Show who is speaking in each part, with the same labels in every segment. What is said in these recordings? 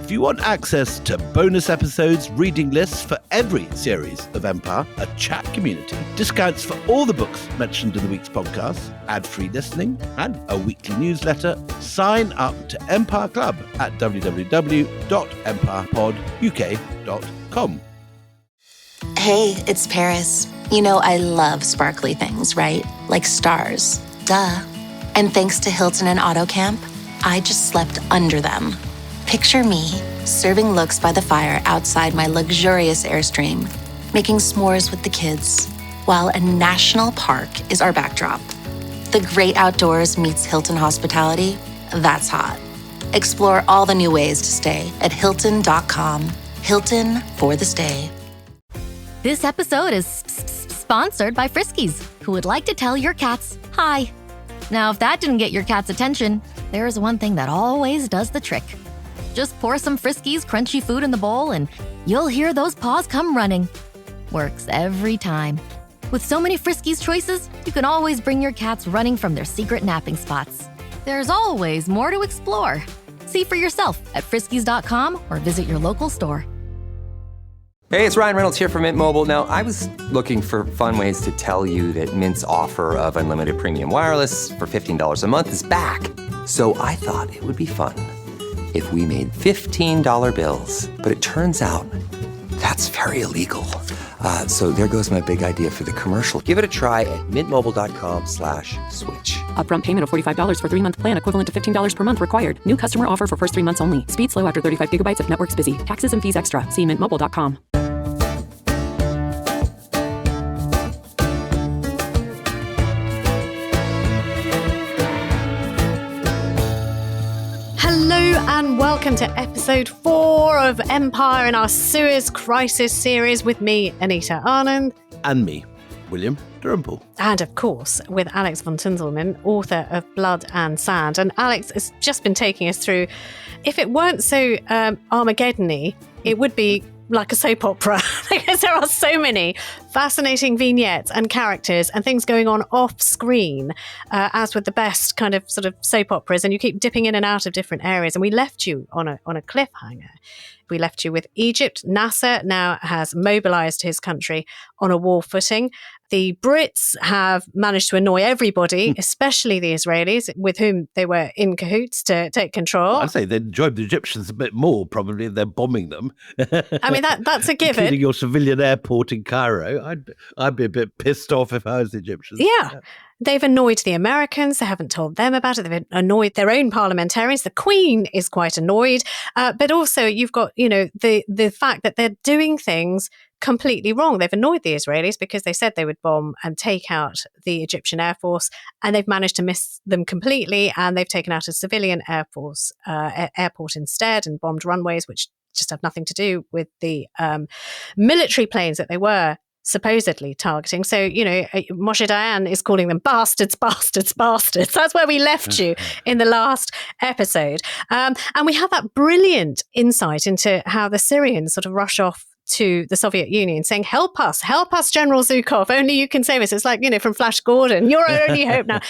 Speaker 1: If you want access to bonus episodes, reading lists for every series of Empire, a chat community, discounts for all the books mentioned in the week's podcast, ad-free listening, and a weekly newsletter, sign up to Empire Club at www.empirepoduk.com.
Speaker 2: Hey, it's Paris. You know I love sparkly things, right? Like stars. Duh. And thanks to Hilton and AutoCamp, I just slept under them. Picture me, serving looks by the fire outside my luxurious Airstream, making s'mores with the kids, while a national park is our backdrop. The great outdoors meets Hilton hospitality. That's hot. Explore all the new ways to stay at Hilton.com. Hilton for the stay.
Speaker 3: This episode is sponsored by Friskies, who would like to tell your cats hi. Now, if that didn't get your cat's attention, there is one thing that always does the trick. Just pour some Friskies crunchy food in the bowl and you'll hear those paws come running. Works every time. With so many Friskies choices, you can always bring your cats running from their secret napping spots. There's always more to explore. See for yourself at friskies.com or visit your local store.
Speaker 4: Hey, it's Ryan Reynolds here from Mint Mobile. Now, I was looking for fun ways to tell you that Mint's offer of unlimited premium wireless for $15 a month is back. So I thought it would be fun if we made $15 bills. But it turns out that's very illegal. So there goes my big idea for the commercial. Give it a try at mintmobile.com/switch.
Speaker 5: Upfront payment of $45 for 3-month plan, equivalent to $15 per month required. New customer offer for first 3 months only. Speed slow after 35 gigabytes if network's busy. Taxes and fees extra. See mintmobile.com.
Speaker 6: And welcome to episode 4 of Empire in our Suez Crisis series with me, Anita Anand.
Speaker 1: And me, William Dalrymple.
Speaker 6: And of course, with Alex Von Tunzelmann, author of Blood and Sand. And Alex has just been taking us through, if it weren't so Armageddon-y, it would be like a soap opera, because there are so many fascinating vignettes and characters and things going on off screen, as with the best kind of sort of soap operas, and you keep dipping in and out of different areas. And we left you on a cliffhanger. We left you with Egypt. Nasser now has mobilized his country on a war footing. The Brits have managed to annoy everybody, especially the Israelis, with whom they were in cahoots to take control.
Speaker 1: I'd say they enjoyed the Egyptians a bit more, probably, if they're bombing them.
Speaker 6: I mean, that's a given.
Speaker 1: Including your civilian airport in Cairo. I'd be a bit pissed off if I was the Egyptians.
Speaker 6: Yeah. They've annoyed the Americans. They haven't told them about it. They've annoyed their own parliamentarians. The Queen is quite annoyed. But also you've got, the fact that they're doing things completely wrong. They've annoyed the Israelis because they said they would bomb and take out the Egyptian Air Force, and they've managed to miss them completely, and they've taken out a civilian airport instead and bombed runways, which just have nothing to do with the military planes that they were supposedly targeting. So, Moshe Dayan is calling them bastards, bastards, bastards. That's where we left you in the last episode. And we have that brilliant insight into how the Syrians sort of rush off to the Soviet Union saying, help us, General Zhukov, only you can save us. It's like, from Flash Gordon, you're our only hope now.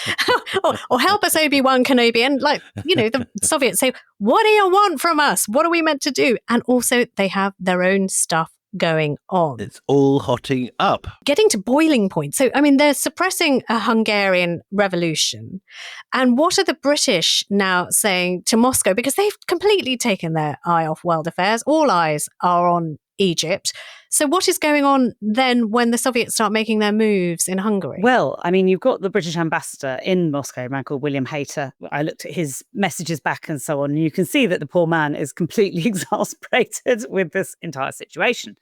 Speaker 6: or help us, Obi-Wan Kenobi. And the Soviets say, what do you want from us? What are we meant to do? And also they have their own stuff going on.
Speaker 1: It's all hotting up.
Speaker 6: Getting to boiling point. So, they're suppressing a Hungarian revolution. And what are the British now saying to Moscow? Because they've completely taken their eye off world affairs. All eyes are on Egypt. So what is going on then when the Soviets start making their moves in Hungary?
Speaker 7: Well, you've got the British ambassador in Moscow, a man called William Hayter. I looked at his messages back and so on, and you can see that the poor man is completely exasperated with this entire situation.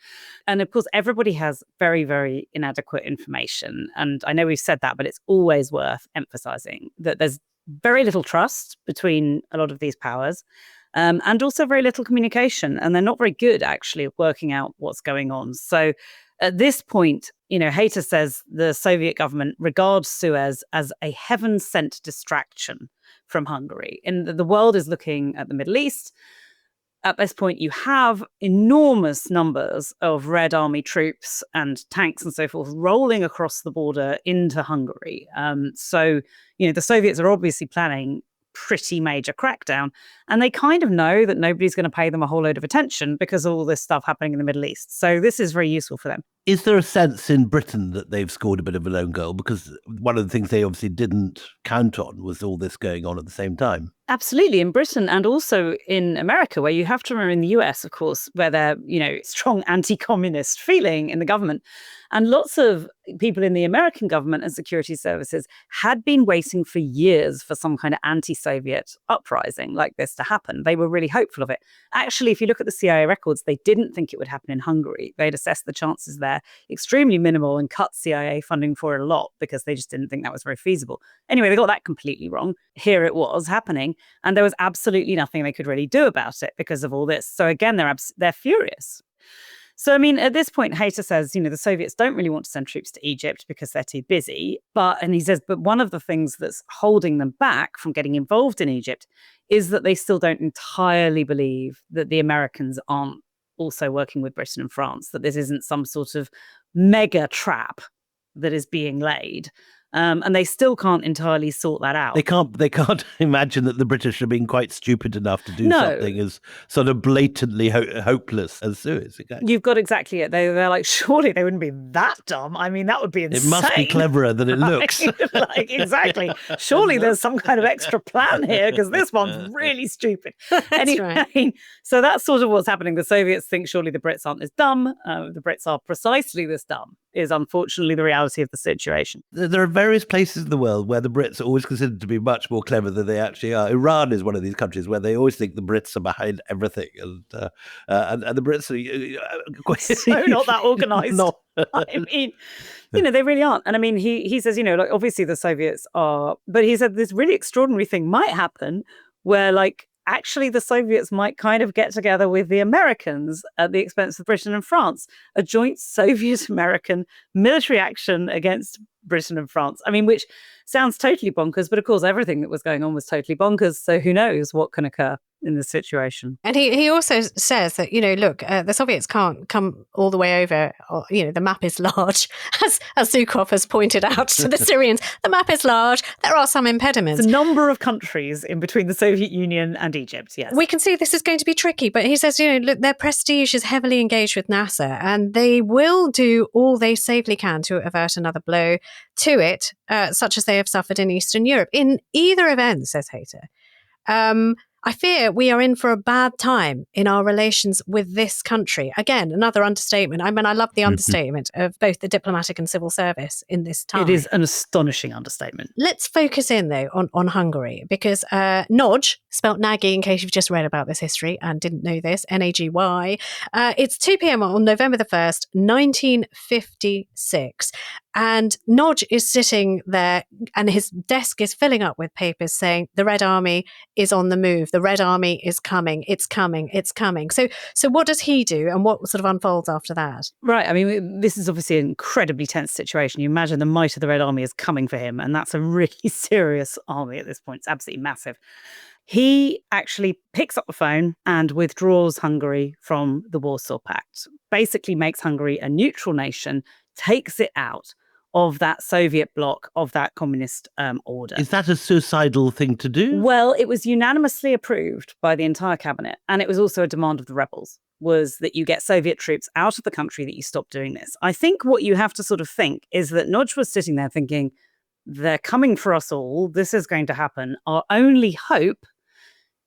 Speaker 7: And of course, everybody has very, very inadequate information. And I know we've said that, but it's always worth emphasizing that there's very little trust between a lot of these powers. And also very little communication. And they're not very good, actually, at working out what's going on. So at this point, Hayter says the Soviet government regards Suez as a heaven-sent distraction from Hungary. And the world is looking at the Middle East. At this point, you have enormous numbers of Red Army troops and tanks and so forth rolling across the border into Hungary. So, the Soviets are obviously planning pretty major crackdown. And they kind of know that nobody's going to pay them a whole load of attention because of all this stuff happening in the Middle East. So this is very useful for them.
Speaker 1: Is there a sense in Britain that they've scored a bit of an own goal? Because one of the things they obviously didn't count on was all this going on at the same time.
Speaker 7: Absolutely, in Britain and also in America, where you have to remember in the US, of course, where they're, strong anti-communist feeling in the government. And lots of people in the American government and security services had been waiting for years for some kind of anti-Soviet uprising like this to happen. They were really hopeful of it. Actually, if you look at the CIA records, they didn't think it would happen in Hungary. They'd assessed the chances there extremely minimal and cut CIA funding for it a lot because they just didn't think that was very feasible. Anyway, they got that completely wrong. Here it was happening, and there was absolutely nothing they could really do about it because of all this. So again, they're furious. So, I mean, at this point, Hayter says, the Soviets don't really want to send troops to Egypt because they're too busy. And he says, but one of the things that's holding them back from getting involved in Egypt is that they still don't entirely believe that the Americans aren't also working with Britain and France, that this isn't some sort of mega trap that is being laid. And they still can't entirely sort that out.
Speaker 1: They can't imagine that the British are being quite stupid enough to do something as sort of blatantly hopeless as Suez. Exactly.
Speaker 7: You've got exactly it. They're like, surely they wouldn't be that dumb. I mean, that would be insane.
Speaker 1: It must be cleverer than it looks.
Speaker 7: Exactly. Surely there's some kind of extra plan here because this one's really stupid. Anyway, right. So that's sort of what's happening. The Soviets think surely the Brits aren't this dumb. The Brits are precisely this dumb, is unfortunately the reality of the situation.
Speaker 1: There are various places in the world where the Brits are always considered to be much more clever than they actually are. Iran is one of these countries where they always think the Brits are behind everything, and the Brits are
Speaker 7: so not that organised. I mean, they really aren't. And I mean, he says, like obviously the Soviets are, but he said this really extraordinary thing might happen where actually the Soviets might kind of get together with the Americans at the expense of Britain and France, a joint Soviet-American military action against Britain and France. I mean, which sounds totally bonkers, but of course everything that was going on was totally bonkers. So who knows what can occur in this situation.
Speaker 6: And he also says that, look, the Soviets can't come all the way over. Or, the map is large. As Zukov has pointed out to the Syrians, the map is large. There are some impediments.
Speaker 7: There's a number of countries in between the Soviet Union and Egypt, yes.
Speaker 6: We can see this is going to be tricky, but he says, look, their prestige is heavily engaged with Nasser, and they will do all they safely can to avert another blow to it, such as they have suffered in Eastern Europe. In either event, says Hayter, I fear we are in for a bad time in our relations with this country. Again, another understatement. I mean, I love the understatement of both the diplomatic and civil service in this time.
Speaker 7: It is an astonishing understatement.
Speaker 6: Let's focus in, though, on Hungary, because Nagy, spelt Nagy in case you've just read about this history and didn't know this, Nagy, it's 2 p.m. on November the 1st, 1956. And Nagy is sitting there and his desk is filling up with papers saying the Red Army is on the move. The Red Army is coming. It's coming. It's coming. So what does he do and what sort of unfolds after that?
Speaker 7: Right. I mean, this is obviously an incredibly tense situation. You imagine the might of the Red Army is coming for him. And that's a really serious army at this point. It's absolutely massive. He actually picks up the phone and withdraws Hungary from the Warsaw Pact, basically makes Hungary a neutral nation, takes it out of that Soviet bloc, of that communist order.
Speaker 1: Is that a suicidal thing to do?
Speaker 7: Well, it was unanimously approved by the entire cabinet. And it was also a demand of the rebels, was that you get Soviet troops out of the country, that you stop doing this. I think what you have to sort of think is that Nagy was sitting there thinking, they're coming for us all. This is going to happen. Our only hope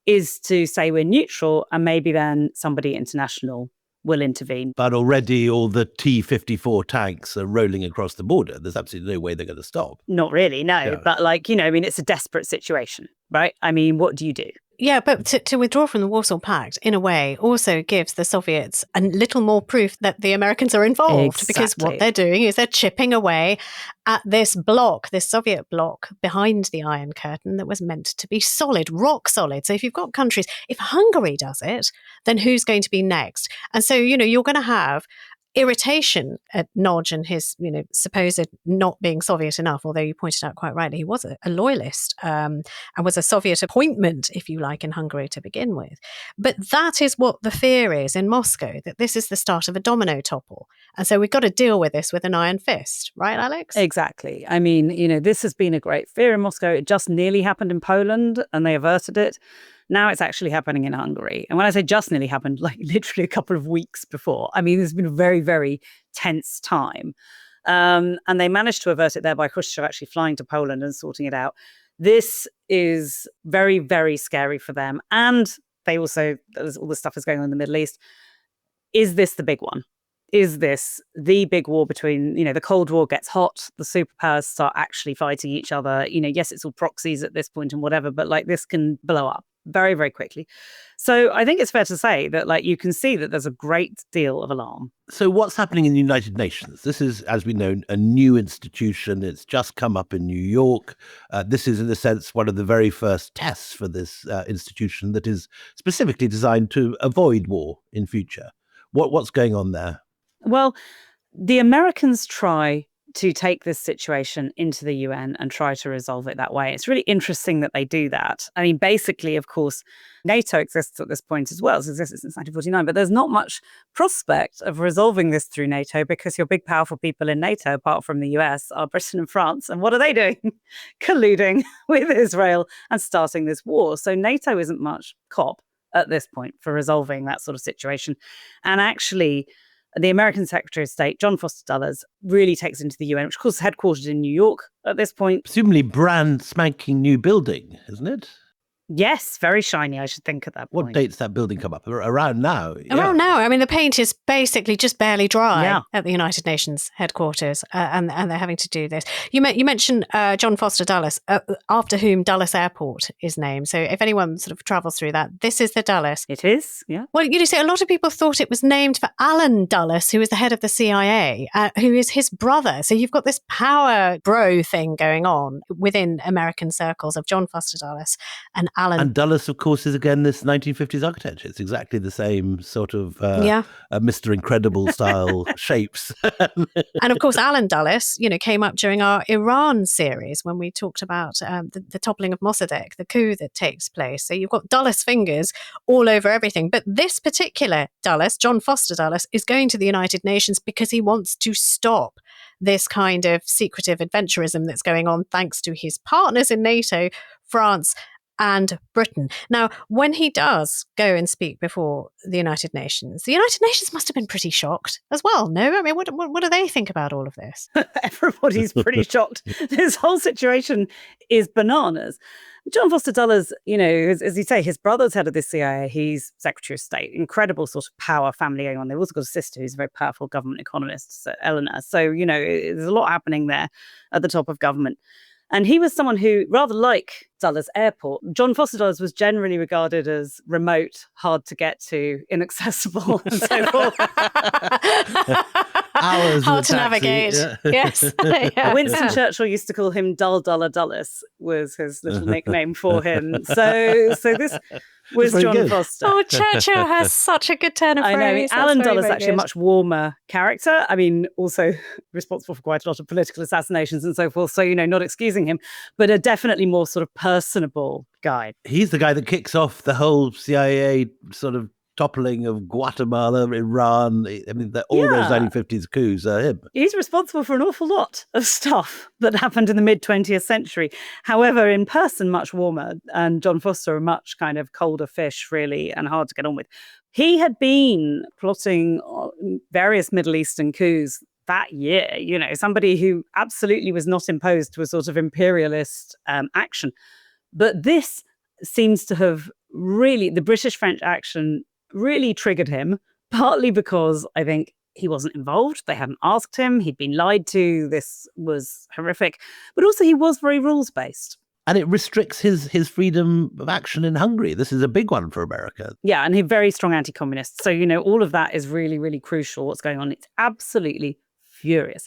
Speaker 7: is to say we're neutral and maybe then somebody international will intervene.
Speaker 1: But already all the T-54 tanks are rolling across the border. There's absolutely no way they're going to stop.
Speaker 7: Not really, no. Yeah. But it's a desperate situation, right? I mean, what do you do?
Speaker 6: Yeah, but to withdraw from the Warsaw Pact, in a way, also gives the Soviets a little more proof that the Americans are involved. Exactly. Because what they're doing is they're chipping away at this block, this Soviet block behind the Iron Curtain that was meant to be solid, rock solid. So if you've got countries, if Hungary does it, then who's going to be next? And so, you're going to have irritation at Nodge and his, supposed not being Soviet enough, although you pointed out quite rightly, he was a loyalist and was a Soviet appointment, if you like, in Hungary to begin with. But that is what the fear is in Moscow, that this is the start of a domino topple. And so we've got to deal with this with an iron fist, right, Alex?
Speaker 7: Exactly. I mean, this has been a great fear in Moscow. It just nearly happened in Poland and they averted it. Now it's actually happening in Hungary. And when I say just nearly happened, like literally a couple of weeks before, I mean, there's been a very, very tense time. And they managed to avert it there by Khrushchev actually flying to Poland and sorting it out. This is very, very scary for them. And they also, there's all the stuff that's going on in the Middle East. Is this the big one? Is this the big war between, the Cold War gets hot, the superpowers start actually fighting each other? Yes, it's all proxies at this point and whatever, but like this can blow up very, very quickly. So I think it's fair to say that like you can see that there's a great deal of alarm.
Speaker 1: So what's happening in the United Nations? This is, as we know, a new institution. It's just come up in New York. This is, in a sense, one of the very first tests for this institution that is specifically designed to avoid war in future. What's going on there?
Speaker 7: Well, the Americans try to take this situation into the UN and try to resolve it that way. It's really interesting that they do that. I mean, basically, of course, NATO exists at this point as well. It's existed since 1949, but there's not much prospect of resolving this through NATO because your big, powerful people in NATO, apart from the US, are Britain and France. And what are they doing? Colluding with Israel and starting this war. So NATO isn't much cop at this point for resolving that sort of situation. And actually, the American Secretary of State, John Foster Dulles, really takes into the UN, which of course is headquartered in New York at this point.
Speaker 1: Presumably brand spanking new building, isn't it?
Speaker 7: Yes, very shiny, I should think, at that point.
Speaker 1: What date's that building come up? Around now? Yeah.
Speaker 6: Around now. I mean, the paint is basically just barely dry at the United Nations headquarters, and they're having to do this. You mentioned John Foster Dulles, after whom Dulles Airport is named. So if anyone sort of travels through that, this is the Dulles.
Speaker 7: It is, yeah.
Speaker 6: Well, see, a lot of people thought it was named for Alan Dulles, who is the head of the CIA, who is his brother. So you've got this power bro thing going on within American circles of John Foster Dulles and Alan.
Speaker 1: And Dulles, of course, is again this 1950s architecture. It's exactly the same sort of Mr. Incredible style shapes.
Speaker 6: And of course, Alan Dulles, came up during our Iran series when we talked about the toppling of Mossadegh, the coup that takes place. So you've got Dulles fingers all over everything. But this particular Dulles, John Foster Dulles, is going to the United Nations because he wants to stop this kind of secretive adventurism that's going on thanks to his partners in NATO, France and Britain. Now, when he does go and speak before the United Nations must have been pretty shocked as well, no? I mean, what do they think about all of this?
Speaker 7: Everybody's pretty shocked. This whole situation is bananas. John Foster Dulles, as you say, his brother's head of the CIA, he's Secretary of State, incredible sort of power family going on. They've also got a sister who's a very powerful government economist, Eleanor. So, there's a lot happening there at the top of government. And he was someone who, rather like Dulles Airport, John Foster Dulles was generally regarded as remote, hard to get to, inaccessible, and so forth.
Speaker 1: Hours
Speaker 6: hard to navigate.
Speaker 1: Yeah.
Speaker 6: Yes. Yeah.
Speaker 7: Winston Churchill used to call him Dull Duller Dulles, was his little nickname for him. So this was John
Speaker 1: good.
Speaker 7: Foster.
Speaker 6: Oh, Churchill has such a good turn of phrase.
Speaker 7: I know.
Speaker 6: That's
Speaker 7: Alan
Speaker 6: very,
Speaker 7: Dulles is
Speaker 6: very
Speaker 7: actually a
Speaker 6: good.
Speaker 7: much warmer character. I mean, also responsible for quite a lot of political assassinations and so forth. So, not excusing him, but a definitely more sort of personable guy.
Speaker 1: He's the guy that kicks off the whole CIA sort of toppling of Guatemala, Iran. I mean, all those 1950s coups are him.
Speaker 7: He's responsible for an awful lot of stuff that happened in the mid-20th century. However, in person, much warmer, and John Foster, a much kind of colder fish, really, and hard to get on with. He had been plotting various Middle Eastern coups that year, somebody who absolutely was not imposed to a sort of imperialist action. But this seems to have really, the British-French action really triggered him, partly because I think he wasn't involved. They hadn't asked him. He'd been lied to. This was horrific. But also he was very rules-based.
Speaker 1: And it restricts his freedom of action in Hungary. This is a big one for America.
Speaker 7: Yeah, and he's very strong anti-communist. So, all of that is really, really crucial, what's going on. It's absolutely furious.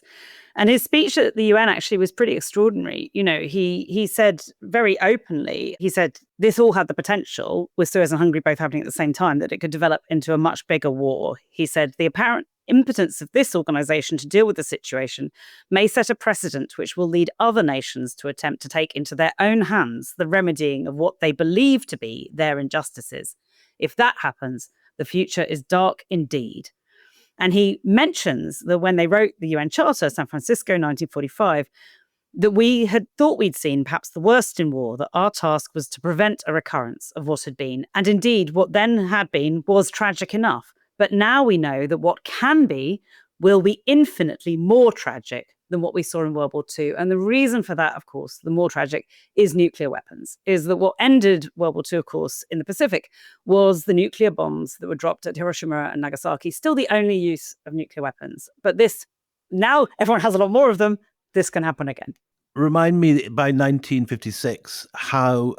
Speaker 7: And his speech at the UN actually was pretty extraordinary. He said very openly, he said, this all had the potential, with Suez and Hungary both happening at the same time, that it could develop into a much bigger war. He said, the apparent impotence of this organization to deal with the situation may set a precedent which will lead other nations to attempt to take into their own hands the remedying of what they believe to be their injustices. If that happens, the future is dark indeed. And he mentions that when they wrote the UN Charter, San Francisco, 1945, that we had thought we'd seen perhaps the worst in war, that our task was to prevent a recurrence of what had been. And indeed, what then had been was tragic enough. But now we know that what can be will be infinitely more tragic than what we saw in World War II. And the reason for that, of course, the more tragic, is nuclear weapons. Is that what ended World War II, of course, in the Pacific, was the nuclear bombs that were dropped at Hiroshima and Nagasaki, still the only use of nuclear weapons. But this, now everyone has a lot more of them, this can happen again.
Speaker 1: Remind me, by 1956, how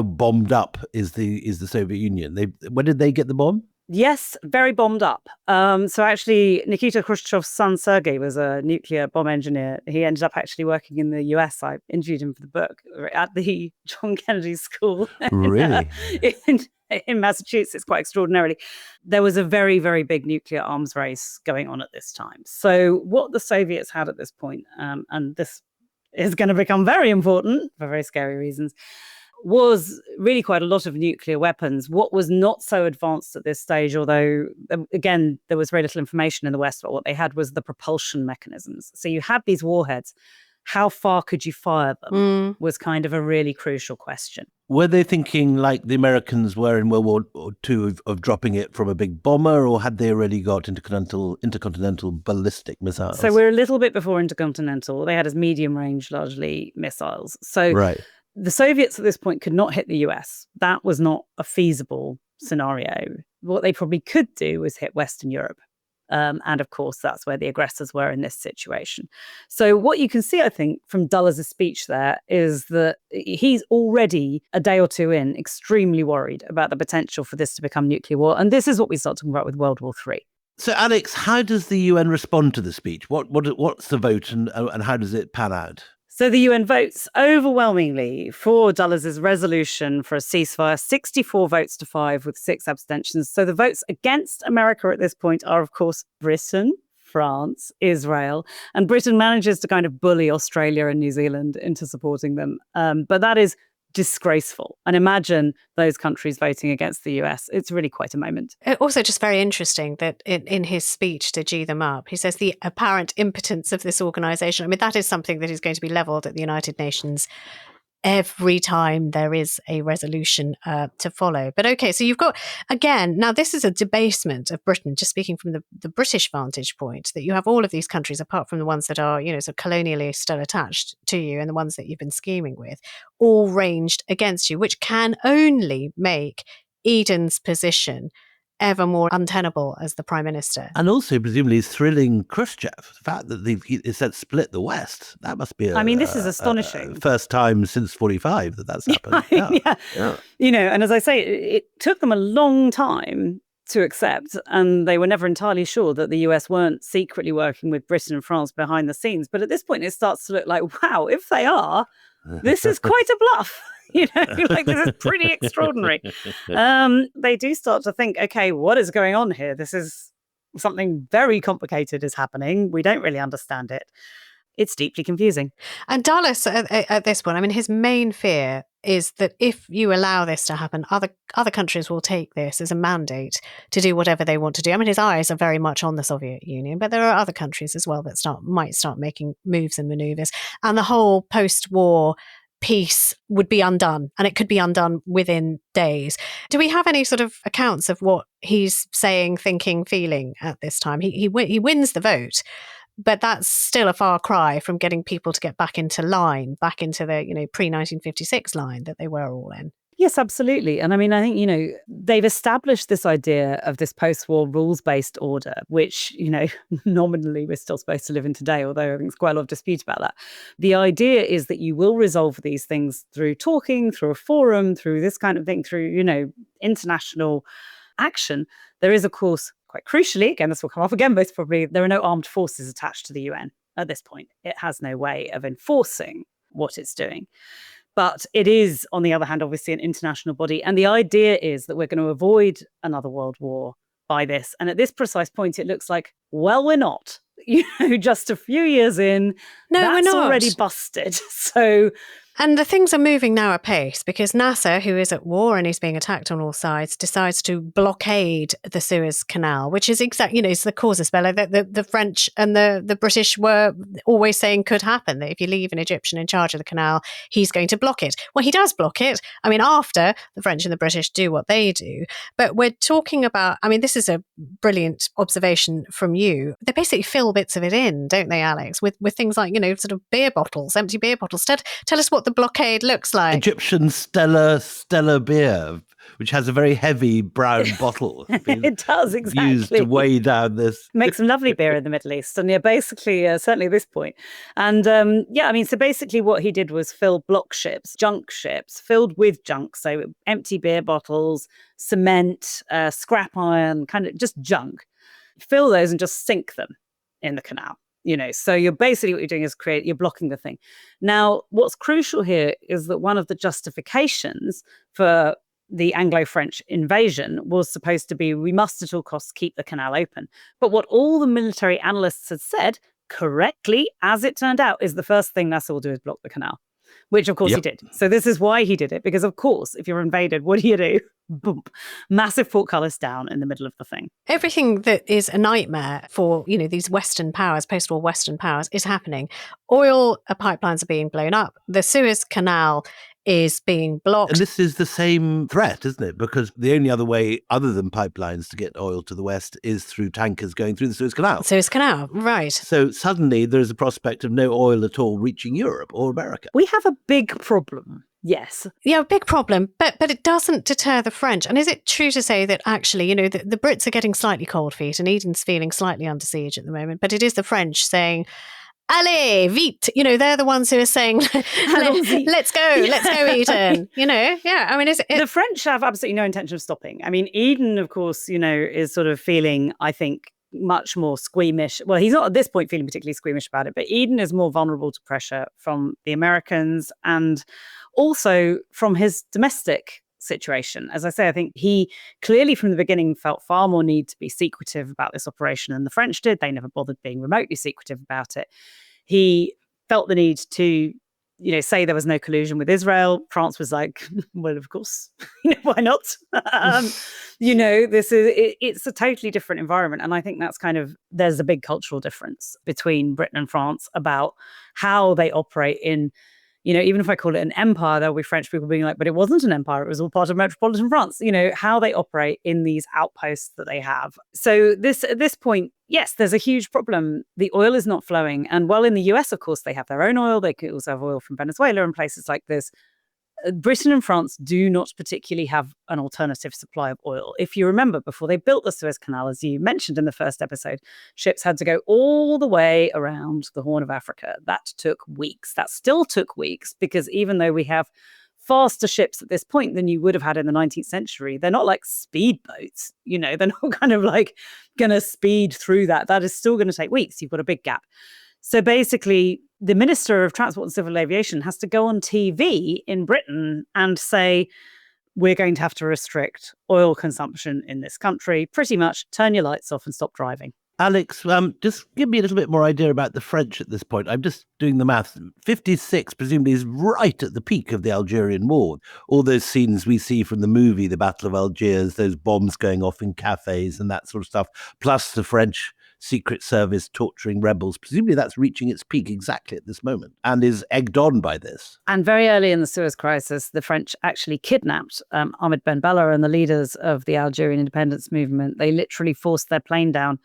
Speaker 1: bombed up is the Soviet Union? When did they get the bomb?
Speaker 7: Yes, very bombed up. So actually, Nikita Khrushchev's son, Sergei, was a nuclear bomb engineer. He ended up actually working in the US. I interviewed him for the book at the John Kennedy School.
Speaker 1: Really?
Speaker 7: in Massachusetts, quite extraordinarily. There was a very, very big nuclear arms race going on at this time. So what the Soviets had at this point, and this is going to become very important for very scary reasons, was really quite a lot of nuclear weapons. What was not so advanced at this stage, although, again, there was very little information in the West, but what they had was the propulsion mechanisms. So you had these warheads. How far could you fire them was kind of a really crucial question.
Speaker 1: Were they thinking like the Americans were in World War II of dropping it from a big bomber, or had they already got intercontinental ballistic missiles?
Speaker 7: So we're a little bit before intercontinental. They had as medium-range, largely, missiles. So
Speaker 1: right.
Speaker 7: The Soviets at this point could not hit the US. That was not a feasible scenario. What they probably could do was hit Western Europe. And of course, that's where the aggressors were in this situation. So what you can see, I think, from Dulles' speech there is that he's already a day or two in extremely worried about the potential for this to become nuclear war. And this is what we start talking about with World War III.
Speaker 1: So, Alex, how does the UN respond to the speech? What's the vote and how does it pan out?
Speaker 7: So the UN votes overwhelmingly for Dulles' resolution for a ceasefire, 64 votes to 5 with 6 abstentions. So the votes against America at this point are, of course, Britain, France, Israel, and Britain manages to kind of bully Australia and New Zealand into supporting them. But that is disgraceful. And imagine those countries voting against the US. It's really quite a moment.
Speaker 6: Also, just very interesting that in his speech to G them up, he says the apparent impotence of this organization. I mean, that is something that is going to be leveled at the United Nations every time there is a resolution to follow. But okay, so you've got, again, now this is a debasement of Britain, just speaking from the British vantage point, that you have all of these countries, apart from the ones that are, sort of colonially still attached to you and the ones that you've been scheming with, all ranged against you, which can only make Eden's position ever more untenable as the Prime Minister.
Speaker 1: And also, presumably, thrilling Khrushchev. The fact that he said split the West, that must be
Speaker 7: this is astonishing.
Speaker 1: First time since 45 that's happened.
Speaker 7: Yeah. And as I say, it took them a long time to accept, and they were never entirely sure that the US weren't secretly working with Britain and France behind the scenes. But at this point, it starts to look like, wow, if they are, this is quite a bluff. This is pretty extraordinary. They do start to think, okay, what is going on here? This is something very complicated is happening. We don't really understand it. It's deeply confusing.
Speaker 6: And Dulles, at this point, I mean, his main fear is that if you allow this to happen, other countries will take this as a mandate to do whatever they want to do. I mean, his eyes are very much on the Soviet Union, but there are other countries as well that might start making moves and maneuvers. And the whole post-war peace would be undone, and it could be undone within days. Do we have any sort of accounts of what he's saying, thinking, feeling at this time? He wins the vote, but that's still a far cry from getting people to get back into line, back into the pre-1956 line that they were all in.
Speaker 7: Yes, absolutely. And I mean, I think, they've established this idea of this post-war rules-based order, which, nominally we're still supposed to live in today, although I think there's quite a lot of dispute about that. The idea is that you will resolve these things through talking, through a forum, through this kind of thing, through, international action. There is, of course, quite crucially, again, this will come up again most probably, there are no armed forces attached to the UN at this point. It has no way of enforcing what it's doing. But it is, on the other hand, obviously an international body. And the idea is that we're going to avoid another world war by this. And at this precise point, it looks like, well, we're not. Just a few years in,
Speaker 6: No, we're
Speaker 7: that's
Speaker 6: not.
Speaker 7: already busted. So
Speaker 6: And the things are moving now apace because Nasser, who is at war and he's being attacked on all sides, decides to blockade the Suez Canal, which is exactly, it's the casus belli that the French and the British were always saying could happen, that if you leave an Egyptian in charge of the canal, he's going to block it. Well, he does block it. I mean, after the French and the British do what they do. But we're talking about, I mean, this is a brilliant observation from you. They basically fill bits of it in, don't they, Alex, with things like, sort of beer bottles, empty beer bottles. Tell us what the blockade looks like.
Speaker 1: Egyptian Stella beer, which has a very heavy brown bottle.
Speaker 7: It does, exactly.
Speaker 1: Used to weigh down this.
Speaker 7: Make some lovely beer in the Middle East. And basically, certainly at this point. And so basically what he did was fill block ships, junk ships, filled with junk. So empty beer bottles, cement, scrap iron, kind of just junk. Fill those and just sink them in the canal. So you're basically, what you're doing is you're blocking the thing. Now, what's crucial here is that one of the justifications for the Anglo-French invasion was supposed to be, we must at all costs keep the canal open. But what all the military analysts had said, correctly, as it turned out, is the first thing Nasser will do is block the canal, which of course he did. So this is why he did it, because of course, if you're invaded, what do? Boom. Massive portcullis down in the middle of the thing.
Speaker 6: Everything that is a nightmare for, these Western powers, post-war Western powers, is happening. Oil pipelines are being blown up. The Suez Canal is being blocked.
Speaker 1: And this is the same threat, isn't it? Because the only other way, other than pipelines, to get oil to the West is through tankers going through the Suez Canal.
Speaker 6: Suez Canal, right.
Speaker 1: So suddenly there's a prospect of no oil at all reaching Europe or America.
Speaker 7: We have a big problem. Yes.
Speaker 6: Yeah, a big problem, but it doesn't deter the French. And is it true to say that actually, the Brits are getting slightly cold feet and Eden's feeling slightly under siege at the moment, but it is the French saying, allez, vite. They're the ones who are saying, let's go, Eden. Yeah. I mean,
Speaker 7: the French have absolutely no intention of stopping. I mean, Eden, of course, is sort of feeling, I think, much more squeamish. Well, he's not at this point feeling particularly squeamish about it, but Eden is more vulnerable to pressure from the Americans and also from his domestic situation. As I say, I think he clearly from the beginning felt far more need to be secretive about this operation than the French did. They never bothered being remotely secretive about it. He felt the need to, say there was no collusion with Israel. France was like, well, of course, why not? It's a totally different environment. And I think that's there's a big cultural difference between Britain and France about how they operate in, even if I call it an empire, there'll be French people being like, but it wasn't an empire. It was all part of metropolitan France, how they operate in these outposts that they have. So at this point, yes, there's a huge problem. The oil is not flowing. And while in the US, of course, they have their own oil. They could also have oil from Venezuela and places like this. Britain and France do not particularly have an alternative supply of oil. If you remember, before they built the Suez Canal, as you mentioned in the first episode, ships had to go all the way around the Horn of Africa. That took weeks. That still took weeks because even though we have faster ships at this point than you would have had in the 19th century, they're not like speedboats. They're not kind of like going to speed through that. That is still going to take weeks. You've got a big gap. So basically, the Minister of Transport and Civil Aviation has to go on TV in Britain and say, we're going to have to restrict oil consumption in this country. Pretty much turn your lights off and stop driving.
Speaker 1: Alex, just give me a little bit more idea about the French at this point. I'm just doing the math. 56 presumably is right at the peak of the Algerian War. All those scenes we see from the movie, the Battle of Algiers, those bombs going off in cafes and that sort of stuff, plus the French Secret Service torturing rebels. Presumably that's reaching its peak exactly at this moment and is egged on by this.
Speaker 7: And very early in the Suez Crisis, the French actually kidnapped Ahmed Ben Bella and the leaders of the Algerian independence movement. They literally forced their plane down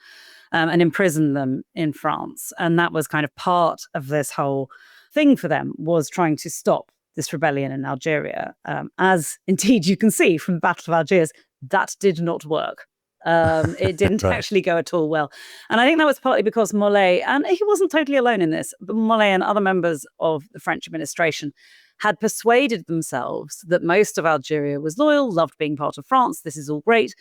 Speaker 7: and imprisoned them in France. And that was kind of part of this whole thing for them, was trying to stop this rebellion in Algeria. As indeed you can see from the Battle of Algiers, that did not work. It didn't
Speaker 1: Right.
Speaker 7: actually go at all well. And I think that was partly because Mollet, and he wasn't totally alone in this, but Mollet and other members of the French administration had persuaded themselves that most of Algeria was loyal, loved being part of France. This is all great.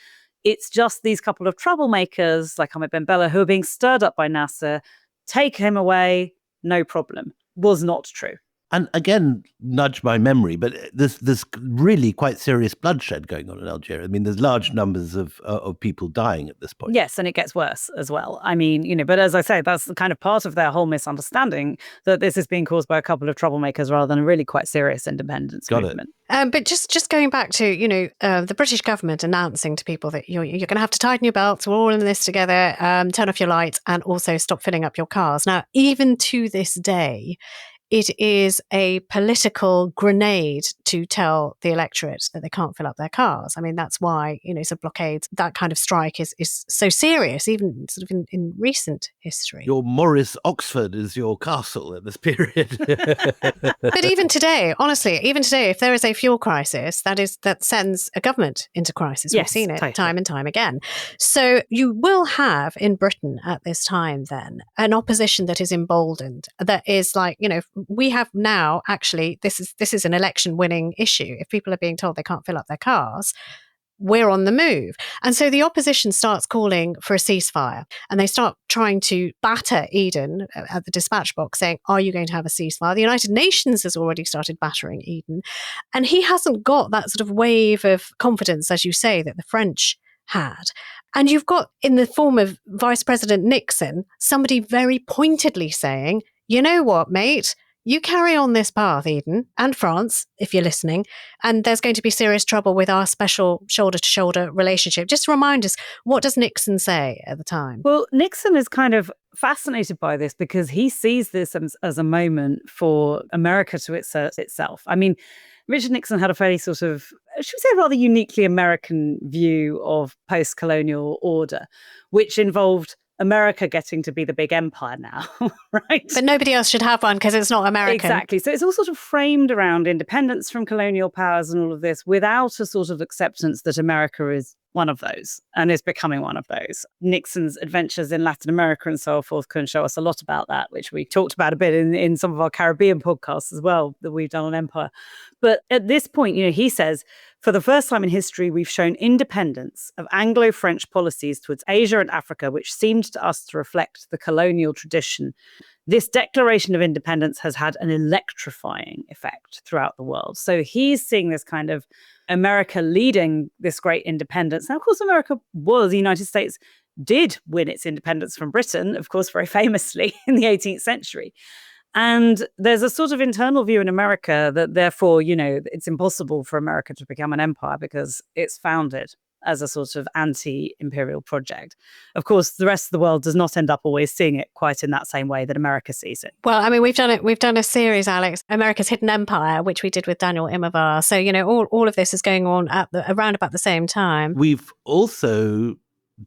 Speaker 7: It's just these couple of troublemakers like Ahmed Ben Bella who are being stirred up by Nasser. Take him away, no problem. Was not true.
Speaker 1: And again, nudge my memory, but there's really quite serious bloodshed going on in Algeria. I mean, there's large numbers of people dying at this point.
Speaker 7: Yes, and it gets worse as well. I mean, but as I say, that's the kind of part of their whole misunderstanding, that this is being caused by a couple of troublemakers rather than a really quite serious independence movement.
Speaker 6: But just going back to, the British government announcing to people that you're going to have to tighten your belts, we're all in this together, turn off your lights, and also stop filling up your cars. Now, even to this day, it is a political grenade to tell the electorate that they can't fill up their cars. I mean, that's why, so blockades, that kind of strike is so serious, even sort of in recent history.
Speaker 1: Your Morris Oxford is your castle at this period.
Speaker 6: But even today, honestly, if there is a fuel crisis, that sends a government into crisis.
Speaker 7: Yes,
Speaker 6: We've seen it
Speaker 7: totally.
Speaker 6: time and time again. So you will have in Britain at this time then an opposition that is emboldened, that is like, we have now actually, this is an election winning issue. If people are being told they can't fill up their cars, we're on the move. And so the opposition starts calling for a ceasefire, and they start trying to batter Eden at the dispatch box saying, are you going to have a ceasefire? The United Nations has already started battering Eden. And he hasn't got that sort of wave of confidence, as you say, that the French had. And you've got, in the form of Vice President Nixon, somebody very pointedly saying, you know what, mate? You carry on this path, Eden, and France, if you're listening, and there's going to be serious trouble with our special shoulder-to-shoulder relationship. Just remind us, what does Nixon say at the time?
Speaker 7: Well, Nixon is kind of fascinated by this because he sees this as a moment for America to assert itself. I mean, Richard Nixon had a fairly sort of, should we say, rather uniquely American view of post-colonial order, which involved America getting to be the big empire now, right?
Speaker 6: But nobody else should have one because it's not American.
Speaker 7: Exactly. So it's all sort of framed around independence from colonial powers and all of this without a sort of acceptance that America is one of those and is becoming one of those. Nixon's adventures in Latin America and so forth can show us a lot about that, which we talked about a bit in some of our Caribbean podcasts as well that we've done on empire. But at this point, he says, for the first time in history, we've shown independence of Anglo-French policies towards Asia and Africa, which seemed to us to reflect the colonial tradition. This declaration of independence has had an electrifying effect throughout the world. So he's seeing this kind of America leading this great independence. Now, of course, the United States did win its independence from Britain, of course, very famously in the 18th century. And there's a sort of internal view in America that therefore, it's impossible for America to become an empire because it's founded as a sort of anti-imperial project. Of course, the rest of the world does not end up always seeing it quite in that same way that America sees it.
Speaker 6: Well, I mean, we've done a series, Alex, America's Hidden Empire, which we did with Daniel Immerwahr. So, all of this is going on around about the same time.
Speaker 1: We've also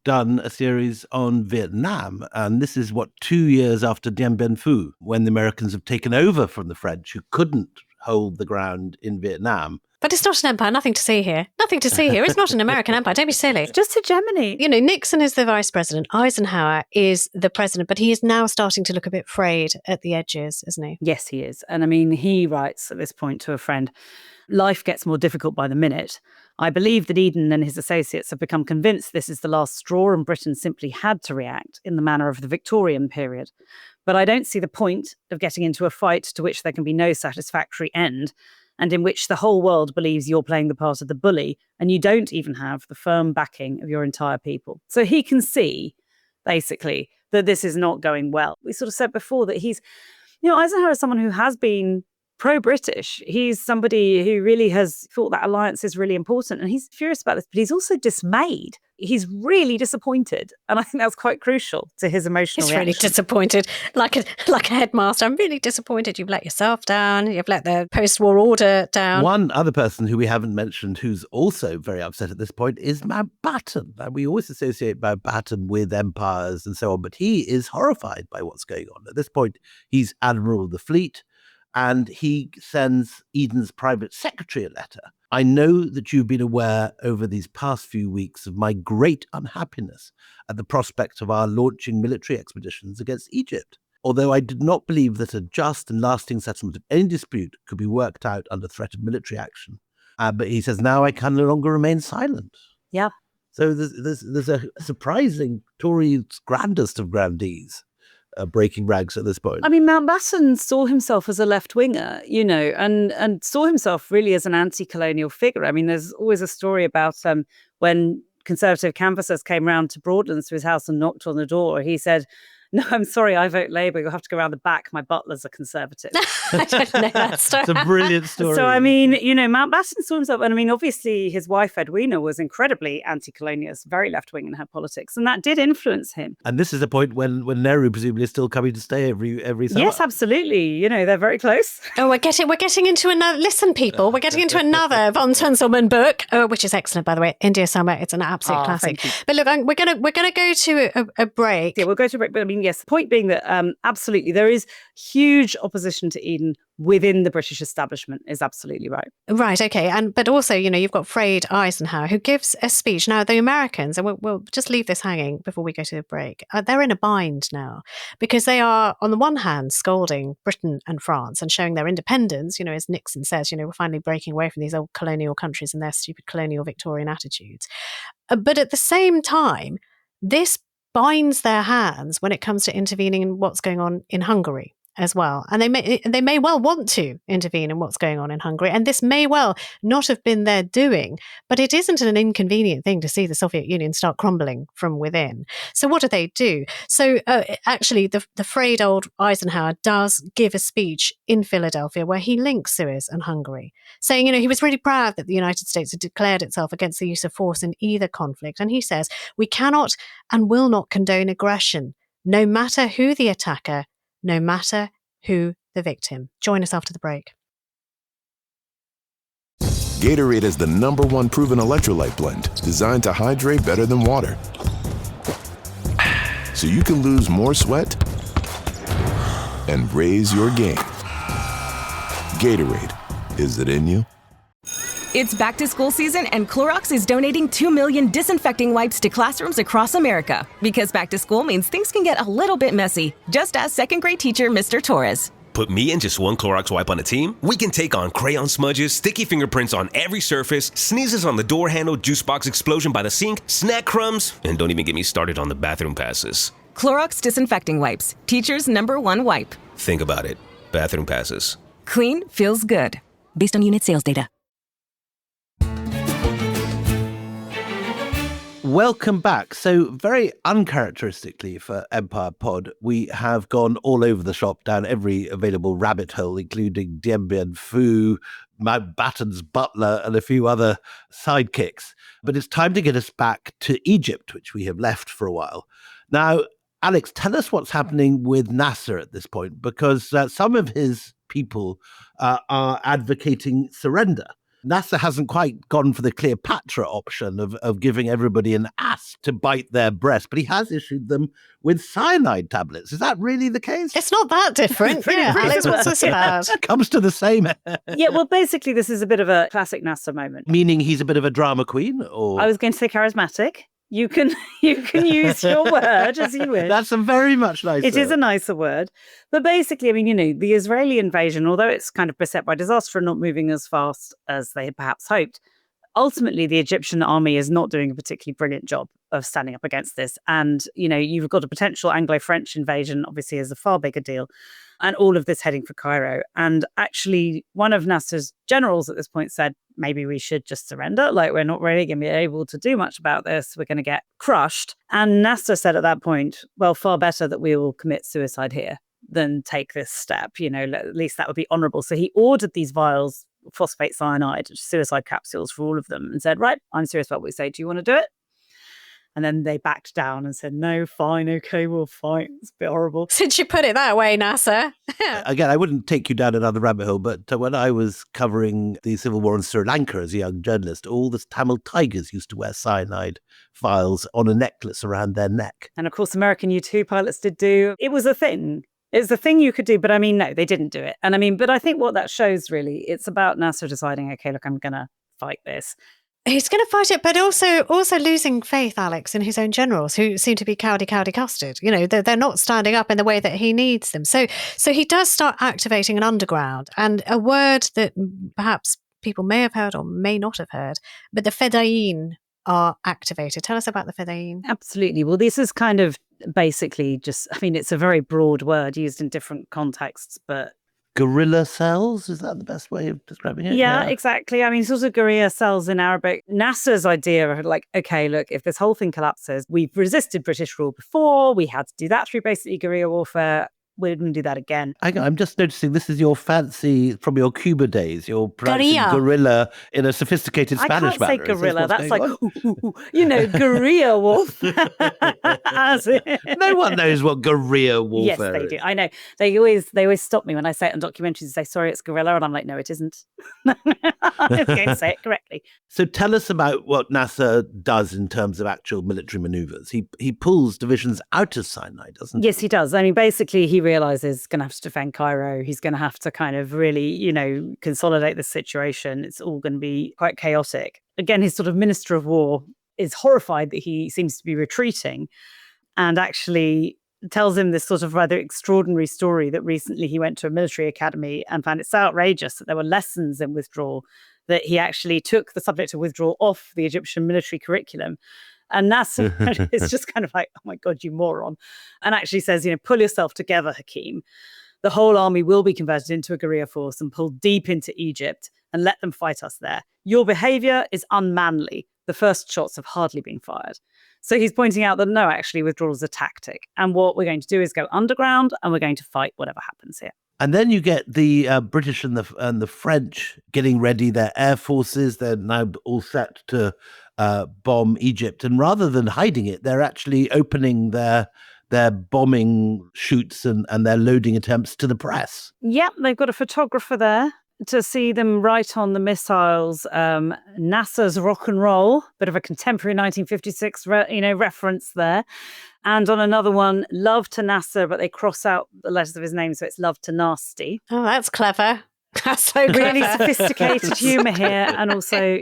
Speaker 1: done a series on Vietnam, and this is 2 years after Dien Bien Phu, when the Americans have taken over from the French, who couldn't hold the ground in Vietnam.
Speaker 6: But it's not an empire. Nothing to see here. It's not an American empire. Don't be silly.
Speaker 7: Just hegemony.
Speaker 6: Nixon is the vice president. Eisenhower is the president, but he is now starting to look a bit frayed at the edges, isn't he?
Speaker 7: Yes, he is. And I mean, he writes at this point to a friend, life gets more difficult by the minute. I believe that Eden and his associates have become convinced this is the last straw and Britain simply had to react in the manner of the Victorian period. But I don't see the point of getting into a fight to which there can be no satisfactory end, and in which the whole world believes you're playing the part of the bully and you don't even have the firm backing of your entire people. So he can see, basically, that this is not going well. We sort of said before that Eisenhower is someone who has been pro-British. He's somebody who really has thought that alliance is really important, and he's furious about this, but he's also dismayed. He's really disappointed, and I think that's quite crucial to his emotional reaction.
Speaker 6: He's really disappointed, like a headmaster. I'm really disappointed. You've let yourself down. You've let the post-war order down.
Speaker 1: One other person who we haven't mentioned who's also very upset at this point is Mountbatten. We always associate Mountbatten with empires and so on, but he is horrified by what's going on. At this point, he's Admiral of the Fleet, and he sends Eden's private secretary a letter. I know that you've been aware over these past few weeks of my great unhappiness at the prospect of our launching military expeditions against Egypt. Although I did not believe that a just and lasting settlement of any dispute could be worked out under threat of military action. But he says, now I can no longer remain silent.
Speaker 7: Yeah.
Speaker 1: So there's a surprising Tory's grandest of grandees breaking ranks at this point.
Speaker 7: I mean, Mountbatten saw himself as a left-winger, and saw himself really as an anti-colonial figure. I mean, there's always a story about when Conservative canvassers came round to Broadlands to his house and knocked on the door. He said, "No, I'm sorry, I vote Labour. You'll have to go around the back. My butlers are Conservative."
Speaker 6: I don't know that story.
Speaker 1: It's a brilliant story.
Speaker 7: So, I mean, Mountbatten saw himself, and I mean, obviously his wife, Edwina, was incredibly anti-colonialist, very left-wing in her politics, and that did influence him.
Speaker 1: And this is a point when Nehru presumably is still coming to stay every summer.
Speaker 7: Yes, absolutely. They're very close.
Speaker 6: Oh, we're getting into another. Listen, people, we're getting into another Von Tunzelmann book, which is excellent, by the way. India Summer. It's an absolute classic.
Speaker 7: Thank you.
Speaker 6: But look, we're gonna go to a break.
Speaker 7: Yeah, we'll go to a break. But I mean, yes, the point being that absolutely there is huge opposition to Eden within the British establishment is absolutely right.
Speaker 6: Right, okay. But also, you've got Fred Eisenhower who gives a speech. Now, the Americans, and we'll just leave this hanging before we go to the break, they're in a bind now because they are, on the one hand, scolding Britain and France and showing their independence, as Nixon says, we're finally breaking away from these old colonial countries and their stupid colonial Victorian attitudes. But at the same time, this binds their hands when it comes to intervening in what's going on in Hungary as well. And they may well want to intervene in what's going on in Hungary. And this may well not have been their doing, but it isn't an inconvenient thing to see the Soviet Union start crumbling from within. So what do? So actually, the frayed old Eisenhower does give a speech in Philadelphia where he links Suez and Hungary, saying, he was really proud that the United States had declared itself against the use of force in either conflict. And he says, "We cannot and will not condone aggression, no matter who the attacker, no matter who the victim." Join us after the break.
Speaker 8: Gatorade is the #1 proven electrolyte blend designed to hydrate better than water. So you can lose more sweat and raise your game. Gatorade, is it in you?
Speaker 9: It's back to school season and Clorox is donating 2 million disinfecting wipes to classrooms across America. Because back to school means things can get a little bit messy. Just ask second grade teacher Mr. Torres.
Speaker 10: Put me and just one Clorox wipe on a team? We can take on crayon smudges, sticky fingerprints on every surface, sneezes on the door handle, juice box explosion by the sink, snack crumbs, and don't even get me started on the bathroom passes.
Speaker 9: Clorox disinfecting wipes. Teacher's #1 wipe.
Speaker 10: Think about it. Bathroom passes.
Speaker 9: Clean feels good. Based on unit sales data.
Speaker 1: Welcome back. So very uncharacteristically for Empire Pod, we have gone all over the shop, down every available rabbit hole, including Dien Bien Phu, Mountbatten's butler, and a few other sidekicks. But it's time to get us back to Egypt, which we have left for a while. Now, Alex, tell us what's happening with Nasser at this point, because some of his people are advocating surrender. Nasser hasn't quite gone for the Cleopatra option of giving everybody an ass to bite their breast, but he has issued them with cyanide tablets. Is that really the case?
Speaker 6: It's not that different. Alex, what's this about?
Speaker 1: It comes to the same.
Speaker 7: Yeah, well, basically, this is a bit of a classic Nasser moment.
Speaker 1: Meaning he's a bit of a drama queen? Or
Speaker 7: I was going to say charismatic. You can use your word as you wish.
Speaker 1: That's a very much nicer.
Speaker 7: It is a nicer word. But basically, I mean, the Israeli invasion, although it's kind of beset by disaster and not moving as fast as they had perhaps hoped, ultimately the Egyptian army is not doing a particularly brilliant job of standing up against this. And, you've got a potential Anglo-French invasion, obviously, is a far bigger deal. And all of this heading for Cairo. And actually, one of Nasser's generals at this point said, maybe we should just surrender. Like, we're not really going to be able to do much about this. We're going to get crushed. And Nasser said at that point, well, far better that we will commit suicide here than take this step. At least that would be honorable. So he ordered these vials, phosphate cyanide, suicide capsules for all of them and said, right, I'm serious about what we say. Do you want to do it? And then they backed down and said, no, fine, okay, we'll fight. It's a bit horrible.
Speaker 6: Since you put it that way, Nasser.
Speaker 1: Again, I wouldn't take you down another rabbit hole, but when I was covering the civil war in Sri Lanka as a young journalist, all the Tamil tigers used to wear cyanide vials on a necklace around their neck.
Speaker 7: And of course, American U-2 pilots did do. It was a thing. It's a thing you could do, but I mean, no, they didn't do it. And but I think what that shows really, it's about Nasser deciding, okay, look, I'm going to fight this.
Speaker 6: He's going to fight it, but also losing faith, Alex, in his own generals who seem to be cowdy custard. They're not standing up in the way that he needs them. So he does start activating an underground, and a word that perhaps people may have heard or may not have heard, but the Fedayeen are activated. Tell us about the Fedayeen.
Speaker 7: Absolutely. Well, this is kind of basically just, I mean, it's a very broad word used in different contexts, but
Speaker 1: Guerrilla cells, is that the best way of describing it?
Speaker 7: yeah, exactly. I mean, sort of guerrilla cells in Arabic. Nasser's idea of like, okay, look, if this whole thing collapses, we've resisted British rule before, we had to do that through basically guerrilla warfare. We're going to do that again.
Speaker 1: I'm just noticing this is your fancy from your Cuba days. You're pronouncing guerrilla in a sophisticated Spanish manner.
Speaker 7: I can't say guerrilla. That's like, guerrilla warfare.
Speaker 1: No one knows what guerrilla warfare
Speaker 7: is. Yes, they do. I know. They always stop me when I say it on documentaries and say, sorry, it's guerrilla. And I'm like, no, it isn't. I'm going to say it correctly.
Speaker 1: So tell us about what Nasser does in terms of actual military maneuvers. He pulls divisions out of Cyanide, doesn't he?
Speaker 7: Yes, he does. I mean, basically, he realizes he's going to have to defend Cairo. He's going to have to kind of really, consolidate the situation. It's all going to be quite chaotic. Again, his sort of Minister of War is horrified that he seems to be retreating and actually tells him this sort of rather extraordinary story that recently he went to a military academy and found it so outrageous that there were lessons in withdrawal that he actually took the subject of withdrawal off the Egyptian military curriculum. And Nasser is just kind of like, oh my God, you moron. And actually says, pull yourself together, Hakeem. The whole army will be converted into a guerrilla force and pulled deep into Egypt and let them fight us there. Your behavior is unmanly. The first shots have hardly been fired. So he's pointing out that no, actually withdrawal is a tactic. And what we're going to do is go underground and we're going to fight whatever happens here.
Speaker 1: And then you get the British and the French getting ready their air forces. They're now all set to bomb Egypt. And rather than hiding it, they're actually opening their bombing chutes and their loading attempts to the press.
Speaker 7: Yep, they've got a photographer there to see them right on the missiles. Nasser's rock and roll, bit of a contemporary 1956 reference there. And on another one, love to Nasser, but they cross out the letters of his name, so it's love to nasty.
Speaker 6: Oh, that's clever. That's so clever.
Speaker 7: Really sophisticated humour here. And also,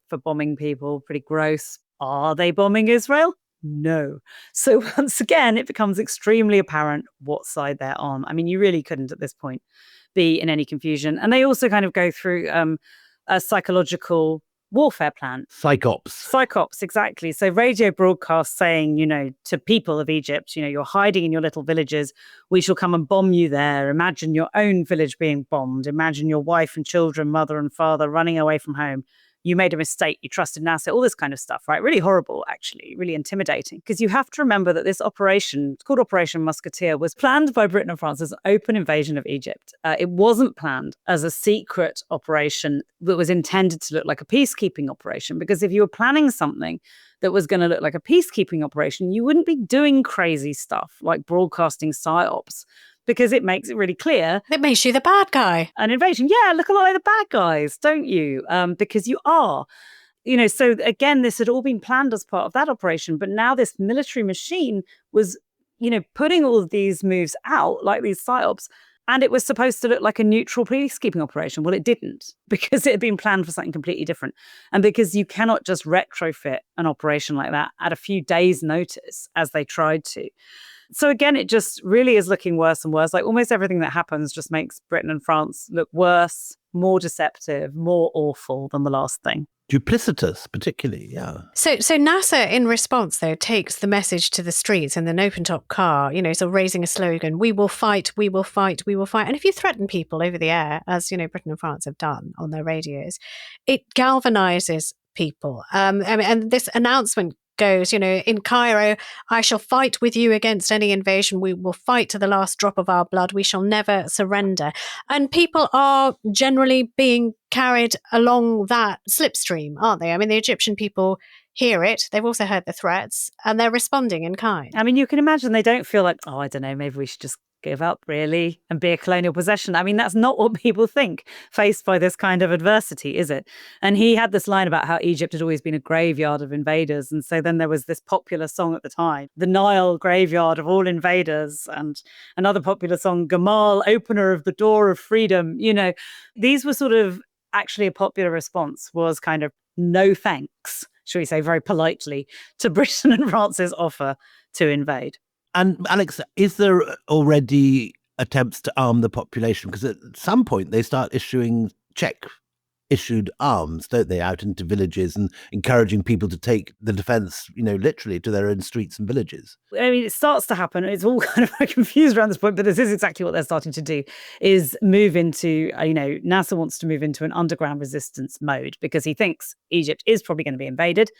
Speaker 7: for bombing people, pretty gross. Are they bombing Israel? No. So once again, it becomes extremely apparent what side they're on. I mean, you really couldn't at this point be in any confusion. And they also kind of go through a psychological warfare plan. Psychops, exactly. So radio broadcasts saying, to people of Egypt, you're hiding in your little villages. We shall come and bomb you there. Imagine your own village being bombed. Imagine your wife and children, mother and father running away from home. You made a mistake. You trusted Nasser, all this kind of stuff, right? Really horrible, actually, really intimidating. Because you have to remember that this operation, it's called Operation Musketeer, was planned by Britain and France as an open invasion of Egypt. It wasn't planned as a secret operation that was intended to look like a peacekeeping operation. Because if you were planning something that was going to look like a peacekeeping operation, you wouldn't be doing crazy stuff like broadcasting psyops. Because it makes it really clear.
Speaker 6: It makes you the bad guy.
Speaker 7: An invasion. Yeah, look a lot like the bad guys, don't you? Because you are. So again, this had all been planned as part of that operation. But now this military machine was, putting all of these moves out, like these psyops. And it was supposed to look like a neutral peacekeeping operation. Well, it didn't, because it had been planned for something completely different. And because you cannot just retrofit an operation like that at a few days' notice, as they tried to. So again, it just really is looking worse and worse. Like almost everything that happens just makes Britain and France look worse, more deceptive, more awful than the last thing.
Speaker 1: Duplicitous, particularly, yeah.
Speaker 6: So Nasser, in response, though, takes the message to the streets in an open-top car, so raising a slogan, we will fight, we will fight, we will fight. And if you threaten people over the air, as, Britain and France have done on their radios, it galvanizes people. And this announcement goes, in Cairo, I shall fight with you against any invasion. We will fight to the last drop of our blood. We shall never surrender. And people are generally being carried along that slipstream, aren't they? I mean, the Egyptian people hear it. They've also heard the threats and they're responding in kind.
Speaker 7: I mean, you can imagine they don't feel like, oh, I don't know, maybe we should just give up, really, and be a colonial possession. I mean, that's not what people think faced by this kind of adversity, is it? And he had this line about how Egypt had always been a graveyard of invaders. And so then there was this popular song at the time, the Nile graveyard of all invaders, and another popular song, Gamal, opener of the door of freedom. These were sort of actually a popular response was kind of no thanks, shall we say, very politely, to Britain and France's offer to invade.
Speaker 1: And Alex, is there already attempts to arm the population? Because at some point they start issuing check issued arms, don't they, out into villages and encouraging people to take the defence, literally to their own streets and villages.
Speaker 7: I mean, it starts to happen. It's all kind of confused around this point, but this is exactly what they're starting to do, is move into, Nasser wants to move into an underground resistance mode because he thinks Egypt is probably going to be invaded.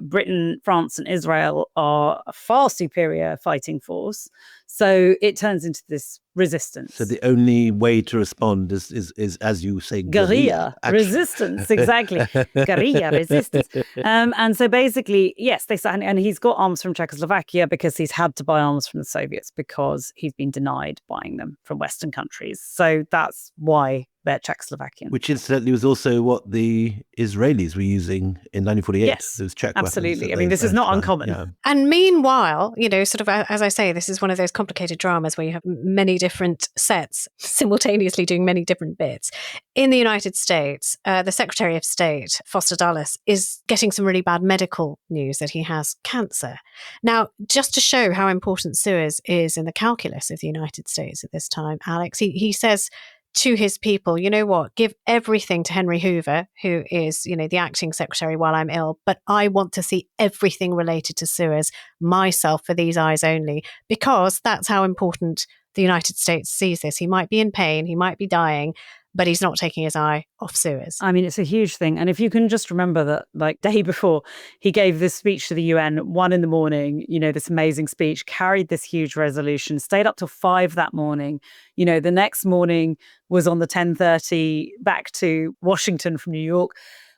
Speaker 7: Britain, France and Israel are a far superior fighting force. So it turns into this resistance.
Speaker 1: So the only way to respond is as you say,
Speaker 7: guerrilla resistance. Exactly. Guerrilla resistance. And so basically, yes, they start, and he's got arms from Czechoslovakia because he's had to buy arms from the Soviets because he's been denied buying them from Western countries. So that's why they're Czechoslovakian.
Speaker 1: Which incidentally was also what the Israelis were using in 1948.
Speaker 7: Yes,
Speaker 1: those Czech
Speaker 7: absolutely.
Speaker 1: weapons.
Speaker 7: I mean, this is not uncommon.
Speaker 1: Yeah.
Speaker 6: And meanwhile, sort of, as I say, this is one of those complicated dramas where you have many different sets simultaneously doing many different bits. In the United States, the Secretary of State, Foster Dulles, is getting some really bad medical news that he has cancer. Now, just to show how important Suez is in the calculus of the United States at this time, Alex, he says to his people, you know what, give everything to Henry Hoover, who is, the acting secretary while I'm ill, but I want to see everything related to Suez myself for these eyes only, because that's how important the United States sees this. He might be in pain, he might be dying, but he's not taking his eye off Suez.
Speaker 7: I mean, it's a huge thing. And if you can just remember that, day before, he gave this speech to the UN, 1 a.m, this amazing speech, carried this huge resolution, stayed up till 5 that morning. The next morning was on the 10:30 back to Washington from New York.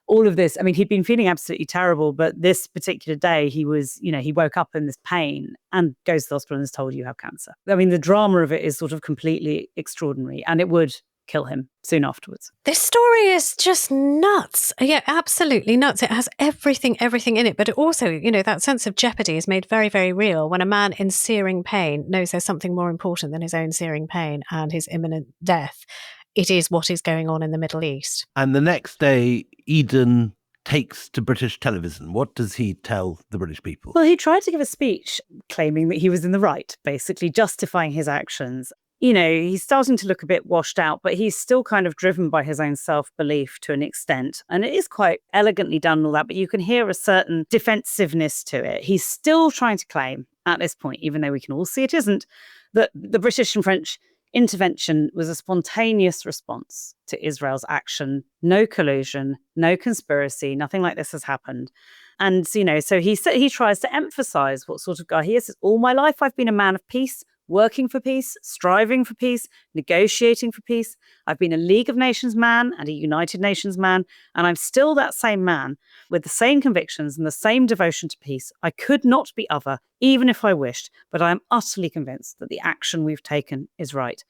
Speaker 7: All of this, I mean, he'd been feeling absolutely terrible, but this particular day he was, he woke up in this pain and goes to the hospital and is told you have cancer. I mean, the drama of it is sort of completely extraordinary, and it would kill him soon afterwards.
Speaker 6: This story is just nuts. Yeah, absolutely nuts. It has everything in it. But it also, that sense of jeopardy is made very, very real when a man in searing pain knows there's something more important than his own searing pain and his imminent death. It is what is going on in the Middle East.
Speaker 1: And the next day, Eden takes to British television. What does he tell the British people?
Speaker 7: Well, he tried to give a speech claiming that he was in the right, basically justifying his actions. He's starting to look a bit washed out, but he's still kind of driven by his own self-belief to an extent. And it is quite elegantly done and all that, but you can hear a certain defensiveness to it. He's still trying to claim at this point, even though we can all see it isn't, that the British and French intervention was a spontaneous response to Israel's action. No collusion, no conspiracy, nothing like this has happened. And, so he tries to emphasize what sort of guy he is. All my life, I've been a man of peace, working for peace, striving for peace, negotiating for peace. I've been a League of Nations man and a United Nations man, and I'm still that same man with the same convictions and the same devotion to peace. I could not be other, even if I wished, but I am utterly convinced that the action we've taken is right.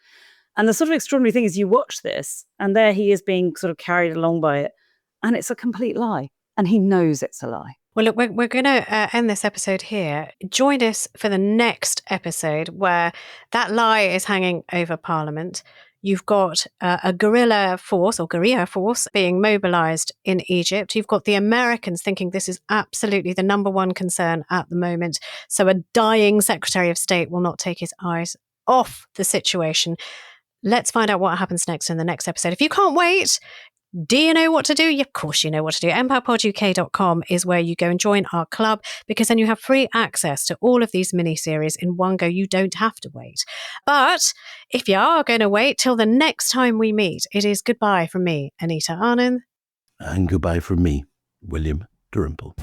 Speaker 7: And the sort of extraordinary thing is you watch this, and there he is being sort of carried along by it, and it's a complete lie, and he knows it's a lie.
Speaker 6: Well, look, we're going to end this episode here. Join us for the next episode where that lie is hanging over Parliament. You've got a guerrilla force being mobilized in Egypt. You've got the Americans thinking this is absolutely the number one concern at the moment. So a dying Secretary of State will not take his eyes off the situation. Let's find out what happens next in the next episode. If you can't wait, do you know what to do? Yeah, of course you know what to do. EmpirePodUK.com is where you go and join our club, because then you have free access to all of these mini-series in one go. You don't have to wait. But if you are going to wait till the next time we meet, it is goodbye from me, Anita Arnon.
Speaker 1: And goodbye from me, William Dalrymple.